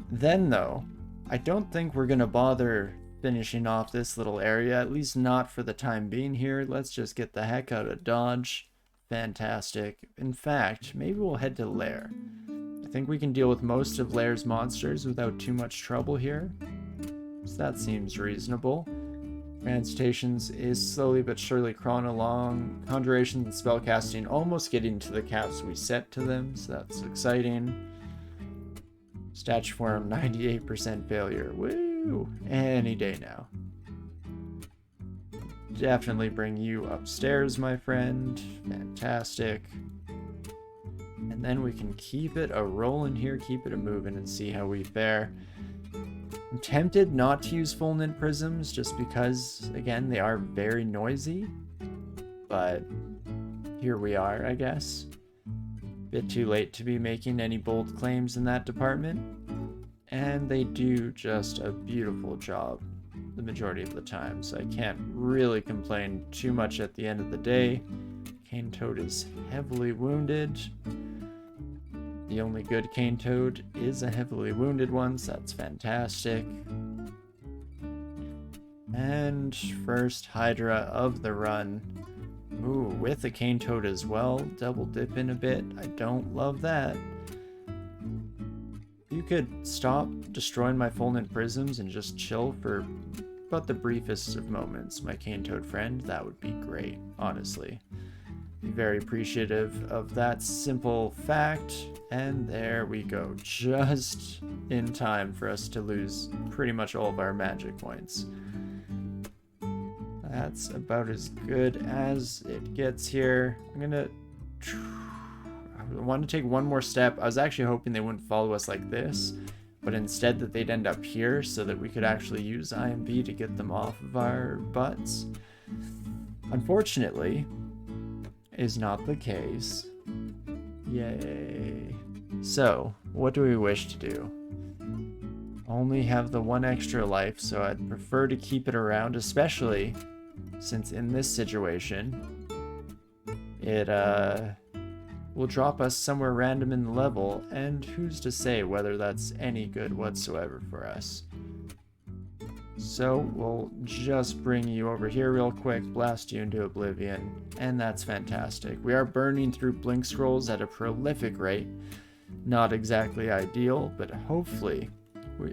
Then though, I don't think we're gonna bother finishing off this little area, at least not for the time being here. Let's just get the heck out of Dodge. Fantastic. In fact, maybe we'll head to Lair. I think we can deal with most of Lair's monsters without too much trouble here. So that seems reasonable. Transmutations is slowly but surely crawling along. Conjurations and spellcasting almost getting to the caps we set to them, so that's exciting. Statue form, 98% failure. Woo! Any day now. Definitely bring you upstairs, my friend. Fantastic. And then we can keep it a rolling here, keep it a moving, and see how we fare. I'm tempted not to use fulminant prisms just because, again, they are very noisy. But here we are, I guess. Bit too late to be making any bold claims in that department. And they do just a beautiful job the majority of the time, so I can't really complain too much at the end of the day. Cane Toad is heavily wounded. The only good Cane Toad is a heavily wounded one, so that's fantastic. And first Hydra of the run. Ooh, with a Cane Toad as well. Double dip in a bit. I don't love that. You could stop destroying my fulminant prisms and just chill for but the briefest of moments, my Cane Toad friend. That would be great, honestly. Be very appreciative of that simple fact. And there we go, just in time for us to lose pretty much all of our magic points. That's about as good as it gets here. I want to take one more step. I was actually hoping they wouldn't follow us like this, but instead that they'd end up here so that we could actually use IMB to get them off of our butts. Unfortunately, is not the case. Yay. So, what do we wish to do? Only have the one extra life, so I'd prefer to keep it around, especially since in this situation, it will drop us somewhere random in the level, and who's to say whether that's any good whatsoever for us. So we'll just bring you over here real quick, blast you into oblivion, and that's fantastic. We are burning through blink scrolls at a prolific rate. Not exactly ideal, but hopefully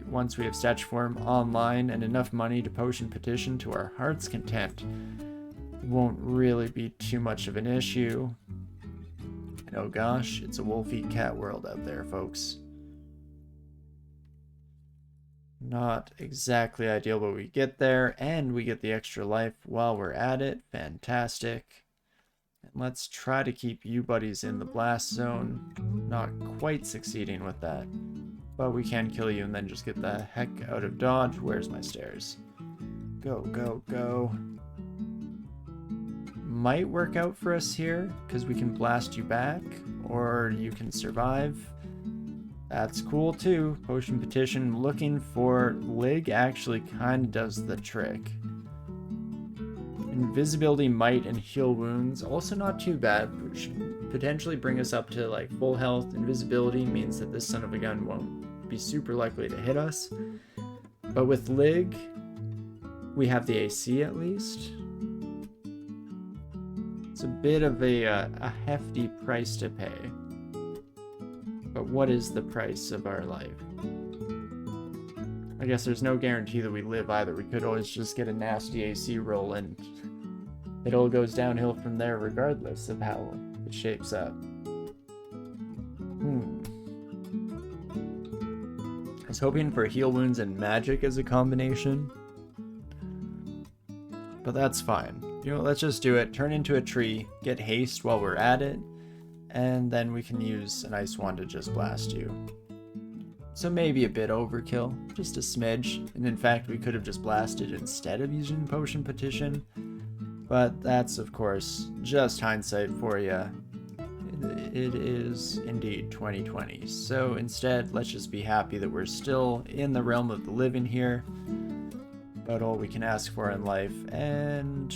once we have statue form online and enough money to potion petition to our heart's content, it won't really be too much of an issue. And oh gosh, it's a wolf-eat cat world out there, folks. Not exactly ideal, but we get there, and we get the extra life while we're at it. Fantastic. And let's try to keep you buddies in the blast zone. Not quite succeeding with that, but we can kill you and then just get the heck out of dodge. Where's my stairs? Go, go, go. Might work out for us here, because we can blast you back, or you can survive. That's cool too. Potion petition looking for Lig actually kind of does the trick. Invisibility, might, and heal wounds, also not too bad. Should potentially bring us up to like full health. Invisibility means that this son of a gun won't be super likely to hit us. But with Lig, we have the AC at least. It's a bit of a hefty price to pay. But what is the price of our life? I guess there's no guarantee that we live either. We could always just get a nasty AC roll and it all goes downhill from there regardless of how it shapes up. I was hoping for heal wounds and magic as a combination. But that's fine. You know, let's just do it. Turn into a tree, get haste while we're at it, and then we can use an ice wand to just blast you. So maybe a bit overkill, just a smidge, and in fact we could have just blasted instead of using potion petition, but that's of course just hindsight for you. It is indeed 2020, so instead let's just be happy that we're still in the realm of the living here, about all we can ask for in life, and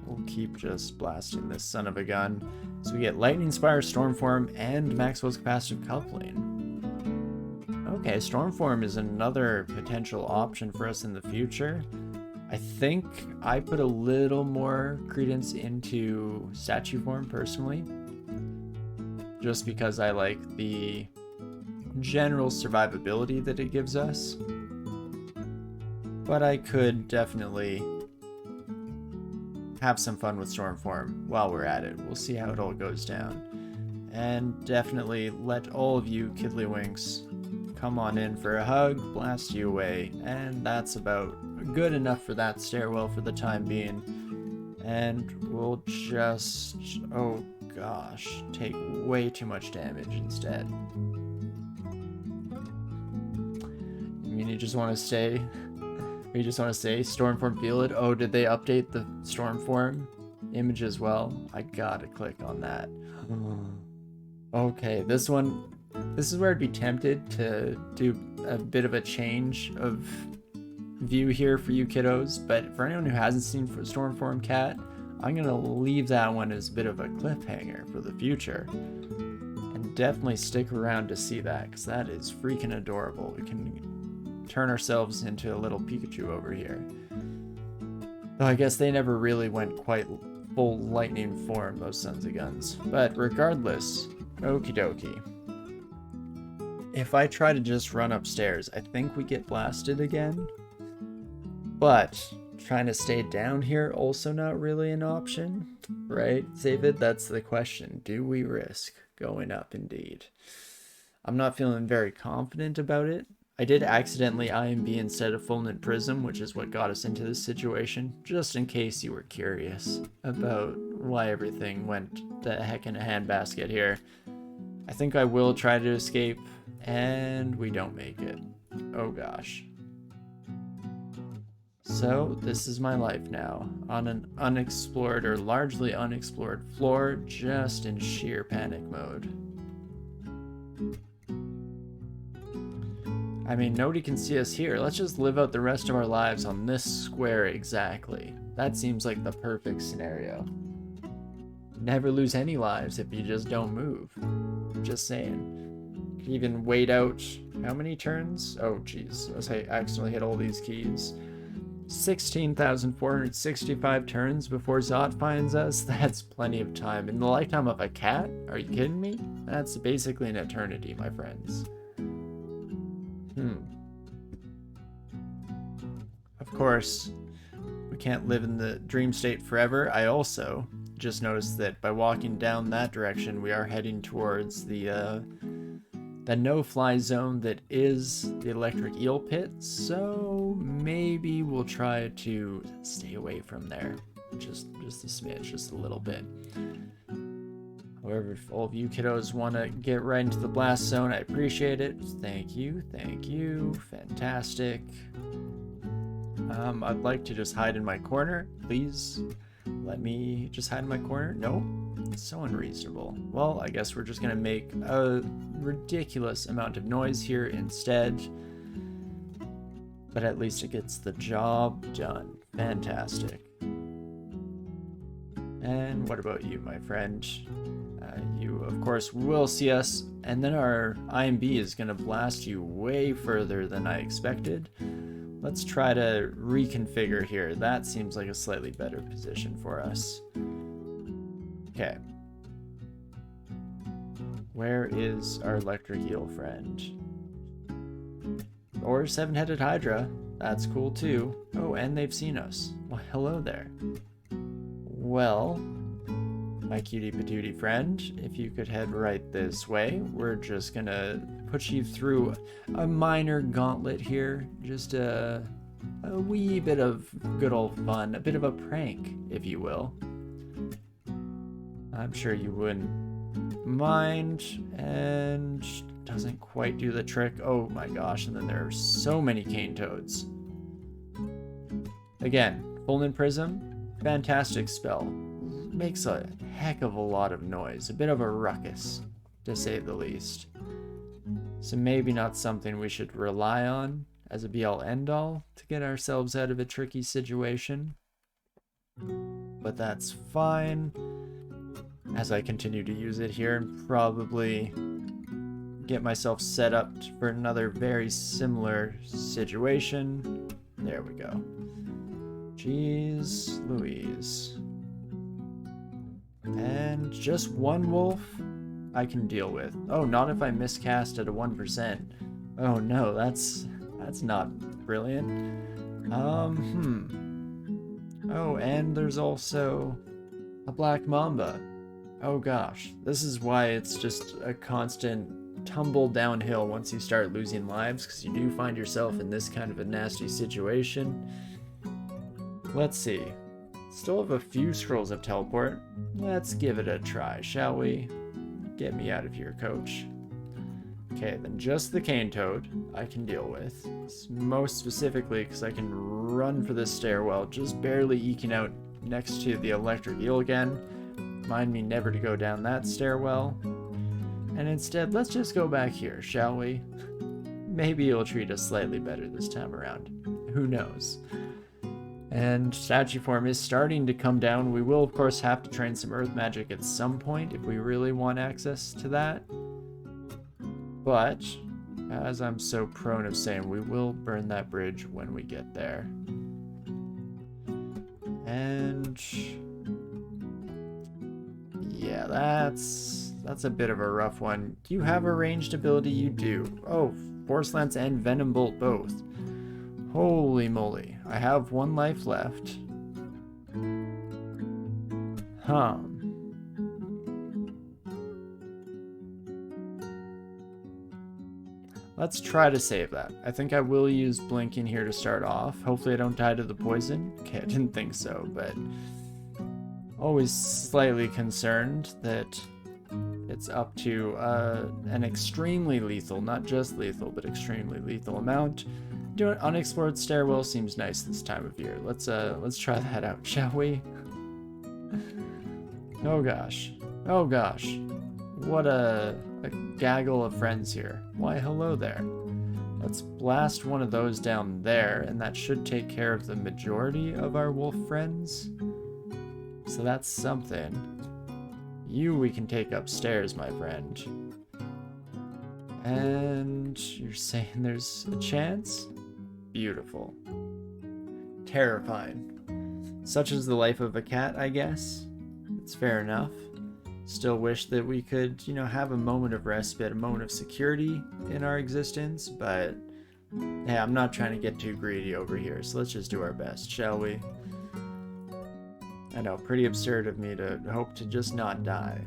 we'll keep just blasting this son of a gun. So we get Lightning Spire, Stormform, and Maxwell's Capacitive Coupling. Okay, Stormform is another potential option for us in the future. I think I put a little more credence into statue form personally, just because I like the general survivability that it gives us. But I could definitely have some fun with Stormform while we're at it. We'll see how it all goes down. And definitely let all of you Kiddlywinks come on in for a hug, blast you away, and that's about good enough for that stairwell for the time being. And we'll just, oh gosh, take way too much damage instead. I mean, you just want to stay, or you just want to say Stormform Felid? Oh, did they update the Stormform image as well? I gotta click on that. Okay, this is where I'd be tempted to do a bit of a change of view here for you kiddos, but for anyone who hasn't seen Stormform Cat, I'm gonna leave that one as a bit of a cliffhanger for the future. And definitely stick around to see that, because that is freaking adorable. We can turn ourselves into a little Pikachu over here. Though I guess they never really went quite full lightning form, those sons of guns. But regardless, okie dokie. If I try to just run upstairs, I think we get blasted again. But trying to stay down here, also not really an option, right? David, that's the question. Do we risk going up indeed? I'm not feeling very confident about it. I did accidentally IMB instead of Fulminant Prism, which is what got us into this situation, just in case you were curious about why everything went to heck in a handbasket here. I think I will try to escape, and we don't make it. Oh gosh. So this is my life now, on an unexplored or largely unexplored floor, just in sheer panic mode. I mean, nobody can see us here. Let's just live out the rest of our lives on this square exactly. That seems like the perfect scenario. Never lose any lives if you just don't move. Just saying. Could even wait out how many turns? Oh jeez, I accidentally hit all these keys. 16,465 turns before Zot finds us. That's plenty of time. In the lifetime of a cat? Are you kidding me? That's basically an eternity, my friends. Of course, we can't live in the dream state forever. I also just noticed that by walking down that direction, we are heading towards the no-fly zone that is the electric eel pit, so maybe we'll try to stay away from there. Just a smidge, just a little bit. However, if all of you kiddos want to get right into the blast zone, I appreciate it. Thank you, fantastic. I'd like to just hide in my corner. Please let me just hide in my corner. No, it's so unreasonable. Well, I guess we're just gonna make a ridiculous amount of noise here instead. But at least it gets the job done. Fantastic. And what about you, my friend? You, of course, will see us, and then our IMB is going to blast you way further than I expected. Let's try to reconfigure here. That seems like a slightly better position for us. Okay. Where is our electric eel friend? Or seven-headed hydra. That's cool too. Oh, and they've seen us. Well, hello there. Well, my cutie patootie friend, if you could head right this way, we're just gonna put you through a minor gauntlet here. Just a wee bit of good old fun, a bit of a prank, if you will. I'm sure you wouldn't mind, and doesn't quite do the trick. Oh my gosh, and then there are so many cane toads. Again, Fulminant Prism, fantastic spell. Makes a heck of a lot of noise, a bit of a ruckus, to say the least. So maybe not something we should rely on as a be-all end-all to get ourselves out of a tricky situation. But that's fine, as I continue to use it here and probably get myself set up for another very similar situation. There we go. Jeez Louise. And just one wolf I can deal with. Oh, not if I miscast at a 1%. Oh no, that's not brilliant. Oh, and there's also a black mamba. Oh gosh, this is why it's just a constant tumble downhill once you start losing lives, because you do find yourself in this kind of a nasty situation. Let's see. Still have a few scrolls of teleport. Let's give it a try, shall we? Get me out of here, coach. Okay, then just the cane toad I can deal with. Most specifically because I can run for this stairwell, just barely eking out next to the electric eel again. Mind me never to go down that stairwell. And instead, let's just go back here, shall we? Maybe it'll treat us slightly better this time around. Who knows? And statue form is starting to come down. We will, of course, have to train some earth magic at some point if we really want access to that. But, as I'm so prone of saying, we will burn that bridge when we get there. And yeah, that's a bit of a rough one. Do you have a ranged ability? You do. Oh, Force Lance and Venom Bolt both. Holy moly. I have one life left. Let's try to save that. I think I will use blinking here to start off. Hopefully I don't die to the poison. Okay, I didn't think so, but always slightly concerned that it's up to an extremely lethal, not just lethal, but extremely lethal amount. Doing unexplored stairwell seems nice this time of year. Let's try that out, shall we? Oh gosh. Oh gosh. What a gaggle of friends here. Why, hello there. Let's blast one of those down there, and that should take care of the majority of our wolf friends. So that's something. You we can take upstairs, my friend. And you're saying there's a chance? Beautiful. Terrifying. Such is the life of a cat, I guess. It's fair enough. Still wish that we could, have a moment of respite, a moment of security in our existence, but hey, I'm not trying to get too greedy over here, so let's just do our best, shall we? I know, pretty absurd of me to hope to just not die.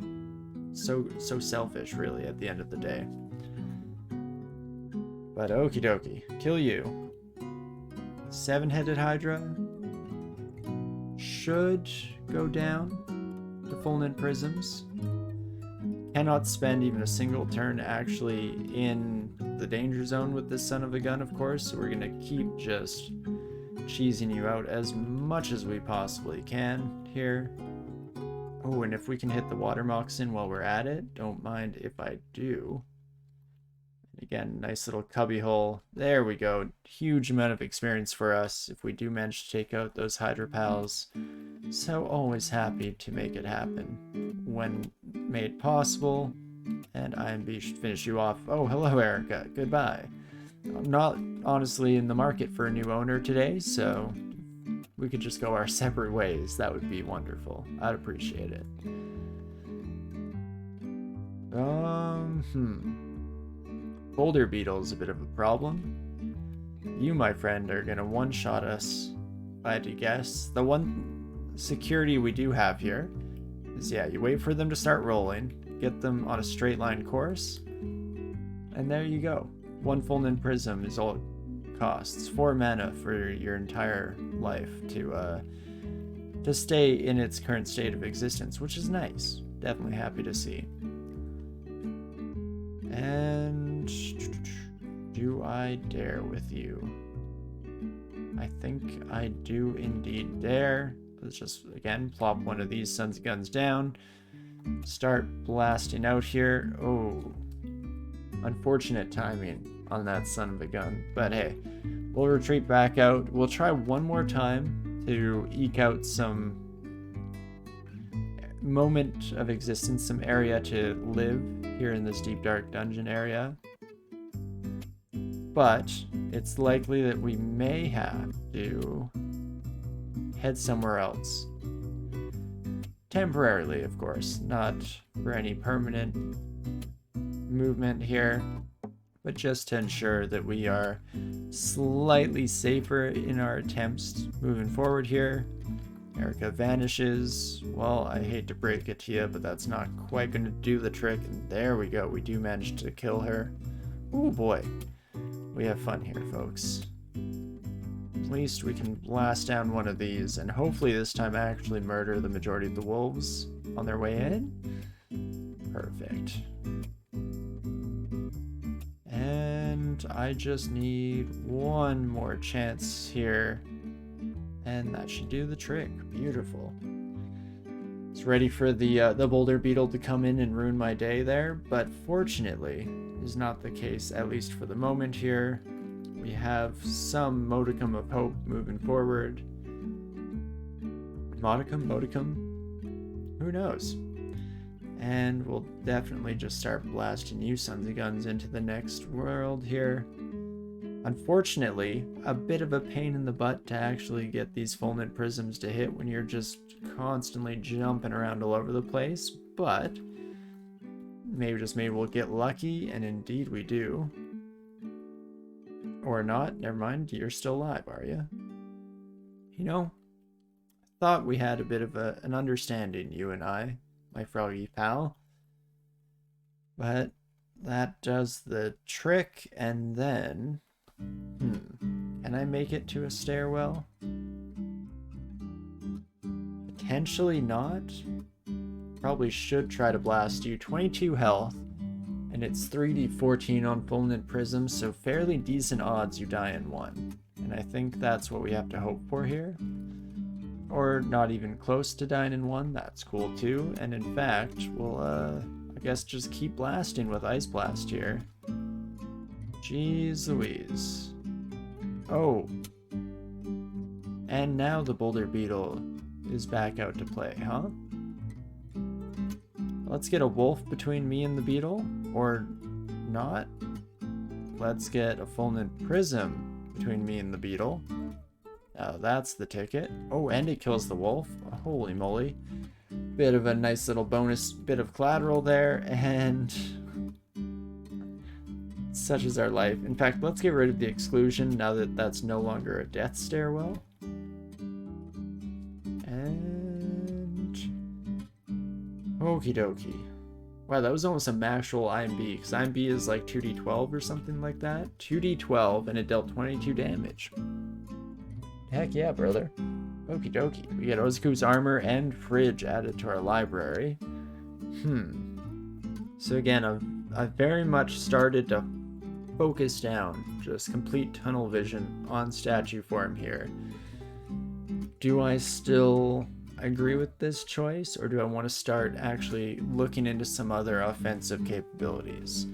So selfish, really, at the end of the day. But okie dokie, kill you. 7-headed Hydra should go down to Fulminant Prisms. Cannot spend even a single turn actually in the danger zone with this son of a gun, of course, so we're gonna keep just cheesing you out as much as we possibly can here. Oh, and if we can hit the water moccasin while we're at it, don't mind if I do. Again, nice little cubby hole. There we go. Huge amount of experience for us if we do manage to take out those Hydra pals. So always happy to make it happen when made possible. And IMB should finish you off. Oh, hello, Erica. Goodbye. I'm not honestly in the market for a new owner today, so we could just go our separate ways. That would be wonderful. I'd appreciate it. Boulder beetle is a bit of a problem. You, my friend, are gonna one-shot us, if I had to guess. The one security we do have here is, yeah, you wait for them to start rolling, get them on a straight line course, and there you go. One Fulminant Prism is all it costs. 4 mana for your entire life to stay in its current state of existence, which is nice. Definitely happy to see. And do I dare with you? I think I do indeed dare. Let's just, again, plop one of these sons of guns down. Start blasting out here. Oh, unfortunate timing on that son of a gun. But hey, we'll retreat back out. We'll try one more time to eke out some moment of existence, some area to live here in this deep dark dungeon area. But it's likely that we may have to head somewhere else. Temporarily, of course, not for any permanent movement here, but just to ensure that we are slightly safer in our attempts moving forward here. Erica vanishes. Well, I hate to break it to you, but that's not quite going to do the trick. And there we go. We do manage to kill her. Oh boy. We have fun here, folks. At least we can blast down one of these, and hopefully this time actually murder the majority of the wolves on their way in. Perfect. And I just need one more chance here, and that should do the trick. Beautiful. It's ready for the boulder beetle to come in and ruin my day there, but fortunately is not the case, at least for the moment here. We have some modicum of hope moving forward. Modicum? Who knows? And we'll definitely just start blasting you sons of guns into the next world here. Unfortunately, a bit of a pain in the butt to actually get these fulminant prisms to hit when you're just constantly jumping around all over the place, but maybe just maybe we'll get lucky, and indeed we do. Or not, never mind, you're still alive, are you? You know, I thought we had a bit of an understanding, you and I, my froggy pal. But that does the trick, and then... Can I make it to a stairwell? Potentially not. Probably should try to blast you. 22 health, and it's 3d14 on fulminant prisms, so fairly decent odds you die in one. And I think that's what we have to hope for here. Or not even close to dying in one, that's cool too. And in fact, we'll I guess just keep blasting with Ice Blast here. Jeez Louise. Oh. And now the boulder beetle is back out to play, huh? Let's get a wolf between me and the beetle, or not. Let's get a fulminant prism between me and the beetle. Now that's the ticket. Oh, and it kills the wolf. Holy moly. Bit of a nice little bonus bit of collateral there, and such is our life. In fact, let's get rid of the exclusion now that that's no longer a death stairwell. And okie dokie. Wow, that was almost a actual IMB, because IMB is like 2d12 or something like that. 2d12, and it dealt 22 damage. Heck yeah, brother. Okie dokie. We get Ozuku's armor and fridge added to our library. So again, I've very much started to focus down, just complete tunnel vision on statue form here. Do I still agree with this choice, or do I want to start actually looking into some other offensive capabilities?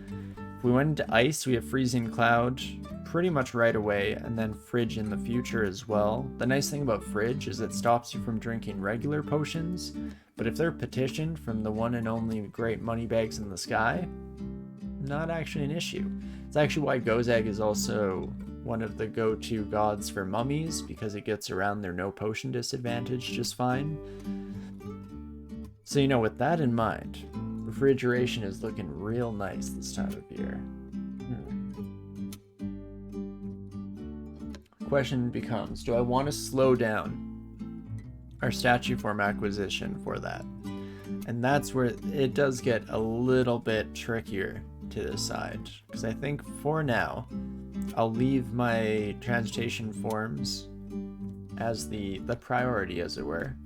If we went into ice, we have freezing cloud pretty much right away, and then fridge in the future as well. The nice thing about fridge is it stops you from drinking regular potions, but if they're petitioned from the one and only great moneybags in the sky, not actually an issue. It's actually why Gozag is also one of the go-to gods for mummies, because it gets around their no potion disadvantage just fine. So, you know, with that in mind, refrigeration is looking real nice this time of year. Question becomes, do I want to slow down our statue form acquisition for that? And that's where it does get a little bit trickier to decide, because I think for now I'll leave my transmutation forms as the priority, as it were.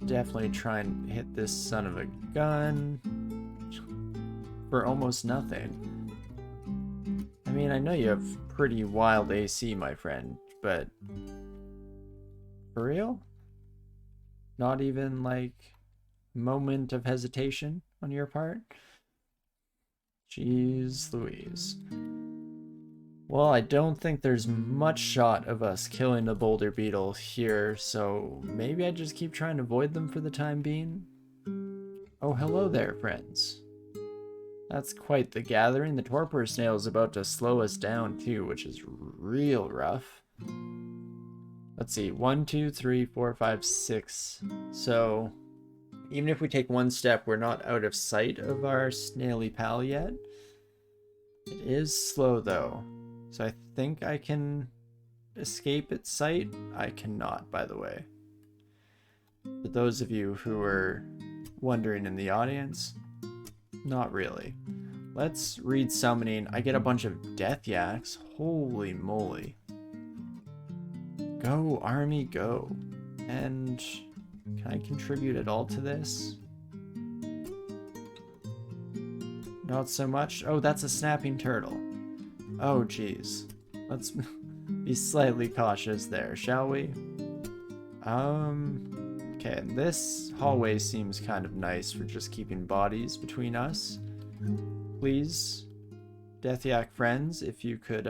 Definitely try and hit this son of a gun for almost nothing. I mean, I know you have pretty wild AC, my friend, but for real? Not even like moment of hesitation on your part? Jeez Louise. Well, I don't think there's much shot of us killing the boulder beetle here, so maybe I just keep trying to avoid them for the time being. Oh, hello there, friends. That's quite the gathering. The torpor snail is about to slow us down too, which is real rough. Let's see, 1, 2, 3, 4, 5, 6. So even if we take one step, we're not out of sight of our snaily pal yet. It is slow though. So I think I can escape its sight. I cannot, by the way. For those of you who are wondering in the audience, not really. Let's read summoning. I get a bunch of death yaks. Holy moly. Go, army, go. And can I contribute at all to this? Not so much. Oh, that's a snapping turtle. Oh, geez. Let's be slightly cautious there, shall we? Okay, and this hallway seems kind of nice for just keeping bodies between us. Please, Death Yak friends, if you could,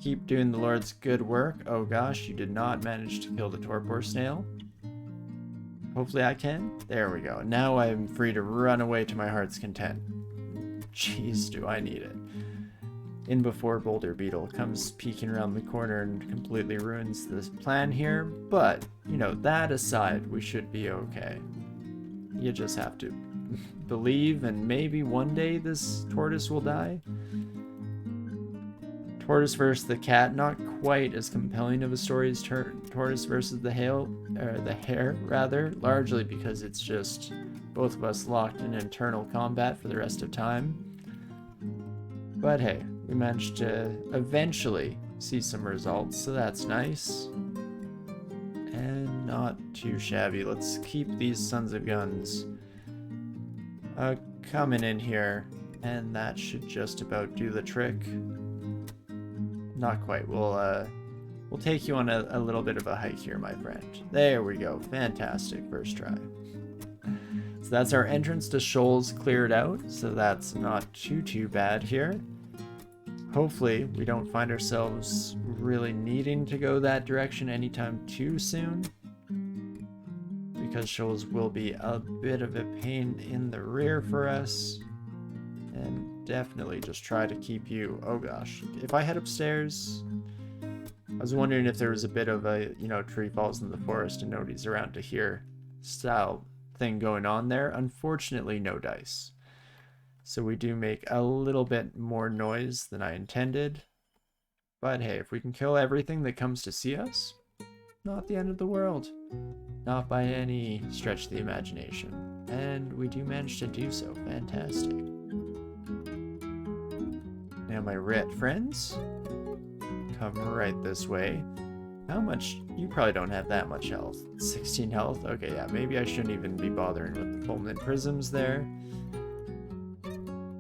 keep doing the Lord's good work. Oh gosh, you did not manage to kill the torpor snail. Hopefully I can. There we go. Now I'm free to run away to my heart's content. Jeez, do I need it. In before Boulder Beetle comes peeking around the corner and completely ruins this plan here. But, you know, that aside, we should be okay. You just have to believe, and maybe one day this tortoise will die. Tortoise versus the cat, not quite as compelling of a story as Tortoise versus the hare, rather, largely because it's just both of us locked in internal combat for the rest of time. But hey, we managed to eventually see some results, so that's nice. And not too shabby. Let's keep these sons of guns coming in here, and that should just about do the trick. Not quite. We'll take you on a little bit of a hike here, my friend. There we go. Fantastic. First try. So that's our entrance to Shoals cleared out, so that's not too bad here. Hopefully we don't find ourselves really needing to go that direction anytime too soon, because Shoals will be a bit of a pain in the rear for us. And definitely just try to keep you... Oh gosh. If I head upstairs... I was wondering if there was a bit of a, you know, tree falls in the forest and nobody's around to hear style thing going on there. Unfortunately, no dice. So we do make a little bit more noise than I intended. But hey, if we can kill everything that comes to see us, not the end of the world. Not by any stretch of the imagination. And we do manage to do so. Fantastic. Now my red friends, come right this way. How much? You probably don't have that much health. 16 health? Okay, yeah, maybe I shouldn't even be bothering with the fulminant prisms there.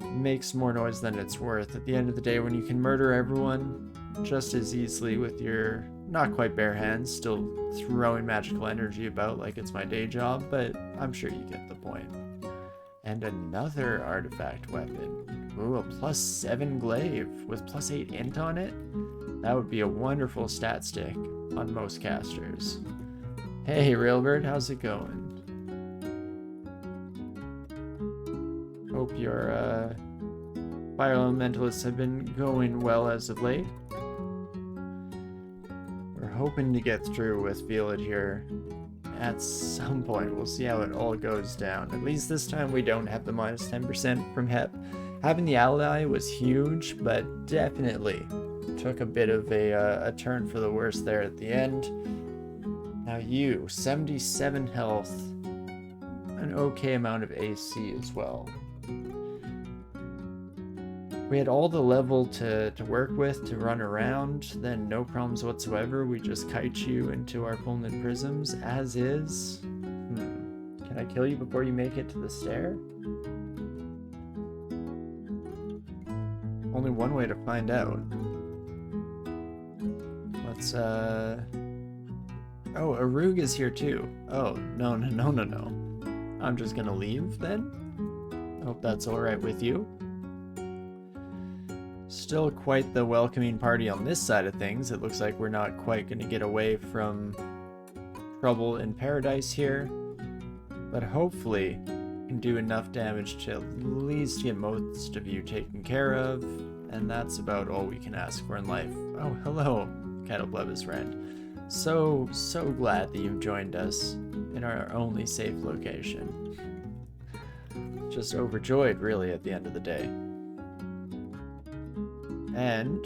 Makes more noise than it's worth. At the end of the day, when you can murder everyone just as easily with your not quite bare hands, still throwing magical energy about like it's my day job, but I'm sure you get the point. And another artifact weapon. Ooh, a +7 glaive with +8 int on it? That would be a wonderful stat stick on most casters. Hey, Railbird, how's it going? Hope your fire elementalists have been going well as of late. We're hoping to get through with Felid here at some point. We'll see how it all goes down. At least this time we don't have the -10% from HEP. Having the ally was huge, but definitely took a bit of a turn for the worse there at the end. Now you, 77 health, an okay amount of AC as well. We had all the level to work with to run around, then no problems whatsoever. We just kite you into our fulminant prisms as is. Can I kill you before you make it to the stair? Only one way to find out. Let's oh, Arug is here too. Oh, no. I'm just gonna leave then. Hope that's alright with you. Still quite the welcoming party on this side of things. It looks like we're not quite going to get away from trouble in paradise here, but hopefully can do enough damage to at least get most of you taken care of, and that's about all we can ask for in life. Oh, hello, Catoblevis friend. So glad that you've joined us in our only safe location. Just overjoyed, really, at the end of the day. And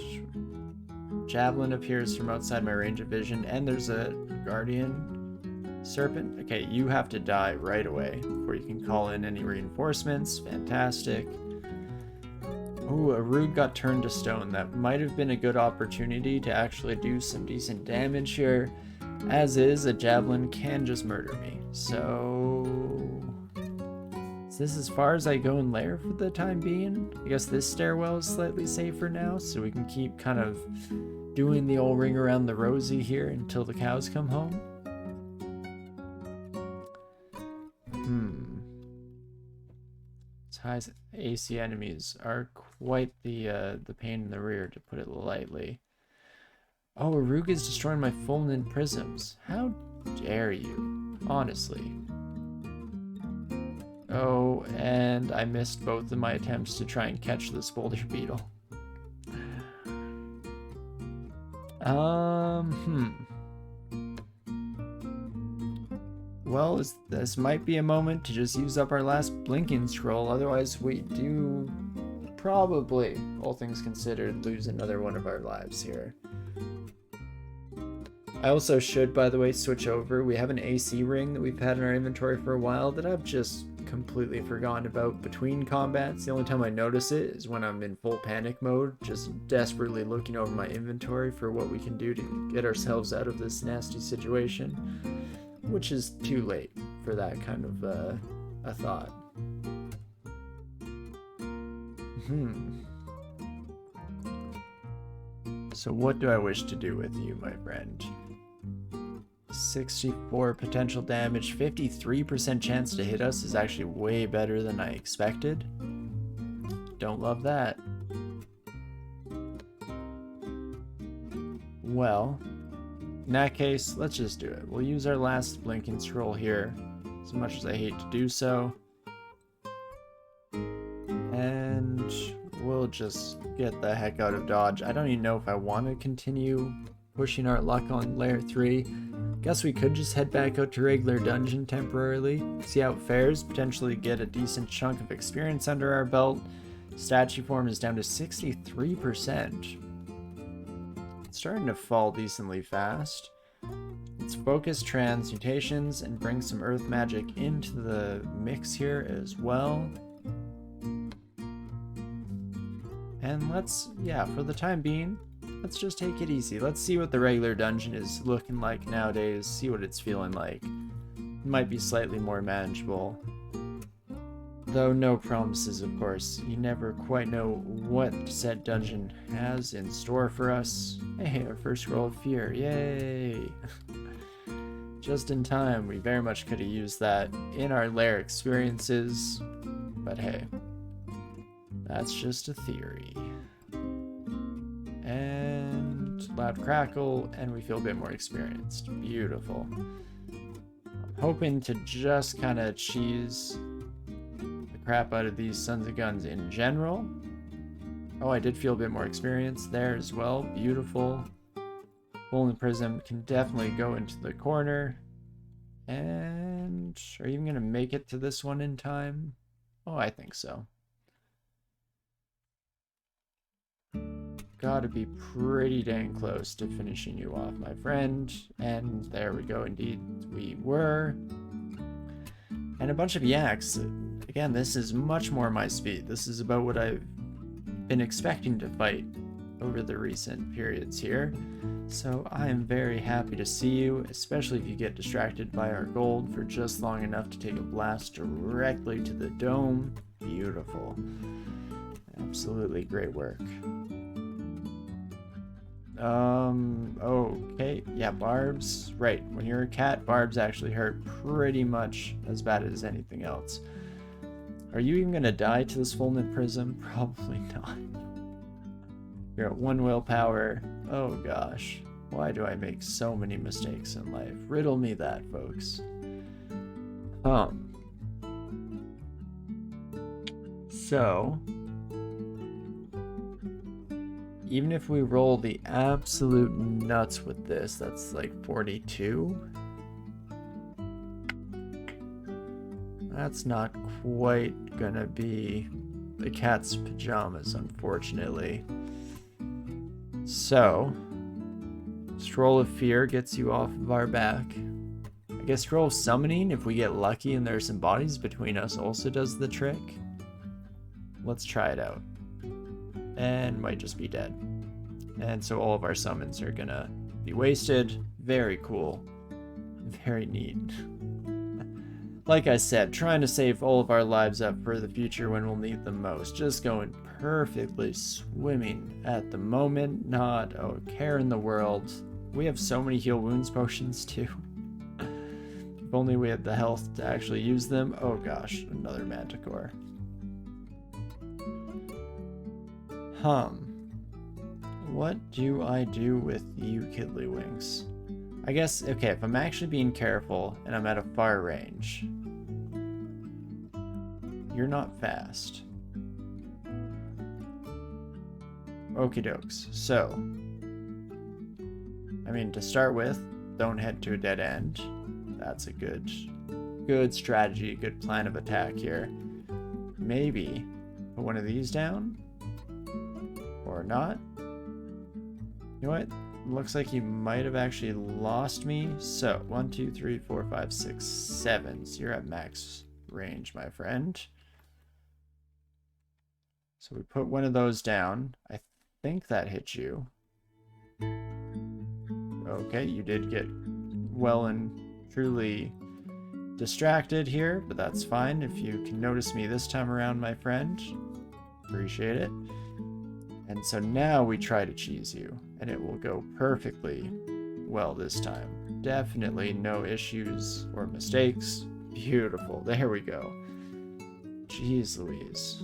javelin appears from outside my range of vision, and there's a guardian serpent. Okay, you have to die right away before you can call in any reinforcements. Fantastic. Ooh, a Rug got turned to stone. That might have been a good opportunity to actually do some decent damage here. As is, a javelin can just murder me. So is this as far as I go in lair for the time being? I guess this stairwell is slightly safer now, so we can keep kind of doing the old ring around the rosy here until the cows come home. High AC enemies are quite the pain in the rear, to put it lightly. Oh, Arug is destroying my fulminant prisms. How dare you? Honestly. Oh, and I missed both of my attempts to try and catch the Spolder Beetle. Well, this might be a moment to just use up our last blinking scroll, otherwise we do probably, all things considered, lose another one of our lives here. I also should, by the way, switch over. We have an AC ring that we've had in our inventory for a while that I've just completely forgotten about between combats. The only time I notice it is when I'm in full panic mode, just desperately looking over my inventory for what we can do to get ourselves out of this nasty situation. Which is too late for that kind of a thought. So what do I wish to do with you, my friend? 64 potential damage, 53% chance to hit us is actually way better than I expected. Don't love that. Well, in that case, let's just do it. We'll use our last blinking scroll here, as much as I hate to do so. And we'll just get the heck out of Dodge. I don't even know if I want to continue pushing our luck on Layer 3. Guess we could just head back out to regular dungeon temporarily, see how it fares, potentially get a decent chunk of experience under our belt. Statue form is down to 63%. It's starting to fall decently fast. Let's focus transmutations and bring some earth magic into the mix here as well. And let's, yeah, for the time being, let's just take it easy. Let's see what the regular dungeon is looking like nowadays, see what it's feeling like. It might be slightly more manageable. Though no promises, of course. You never quite know what said dungeon has in store for us. Hey, our first scroll of fear, yay! Just in time, we very much could have used that in our lair experiences, but hey, that's just a theory. And loud crackle, and we feel a bit more experienced. Beautiful. I'm hoping to just kind of cheese the crap out of these sons of guns in general. Oh, I did feel a bit more experience there as well. Beautiful. Golden Prism can definitely go into the corner. And are you even going to make it to this one in time? Oh, I think so. Gotta be pretty dang close to finishing you off, my friend. And there we go, indeed we were. And a bunch of yaks. Again, this is much more my speed. This is about what I've been expecting to fight over the recent periods here. So I am very happy to see you, especially if you get distracted by our gold for just long enough to take a blast directly to the dome. Beautiful. Absolutely great work. Okay, yeah, barbs. Right, when you're a cat, barbs actually hurt pretty much as bad as anything else. Are you even gonna die to this fulminant prism? Probably not. You're at 1 willpower. Oh gosh. Why do I make so many mistakes in life? Riddle me that, folks. So, even if we roll the absolute nuts with this, that's like 42. That's not quite gonna be the cat's pajamas, unfortunately. So, Scroll of Fear gets you off of our back. I guess Scroll of Summoning, if we get lucky and there's some bodies between us, also does the trick. Let's try it out. And might just be dead. And so all of our summons are gonna be wasted. Very cool. Very neat. Like I said, trying to save all of our lives up for the future when we'll need them most. Just going perfectly swimming at the moment. Not a care in the world. We have so many heal wounds potions too. If only we had the health to actually use them. Oh gosh, another manticore. What do I do with you, Kiddlywinks? I guess, okay, if I'm actually being careful and I'm at a far range, you're not fast. Okie dokes. So, I mean, to start with, don't head to a dead end. That's a good strategy, good plan of attack here. Maybe put one of these down, or not. You know what? Looks like you might have actually lost me. So 1, 2, 3, 4, 5, 6, 7. So you're at max range, my friend. So we put one of those down. I think that hit you. Okay, you did get well and truly distracted here, but that's fine. If you can notice me this time around, my friend, appreciate it. And so now we try to cheese you, and it will go perfectly well this time. Definitely no issues or mistakes. Beautiful. There we go. Jeez Louise.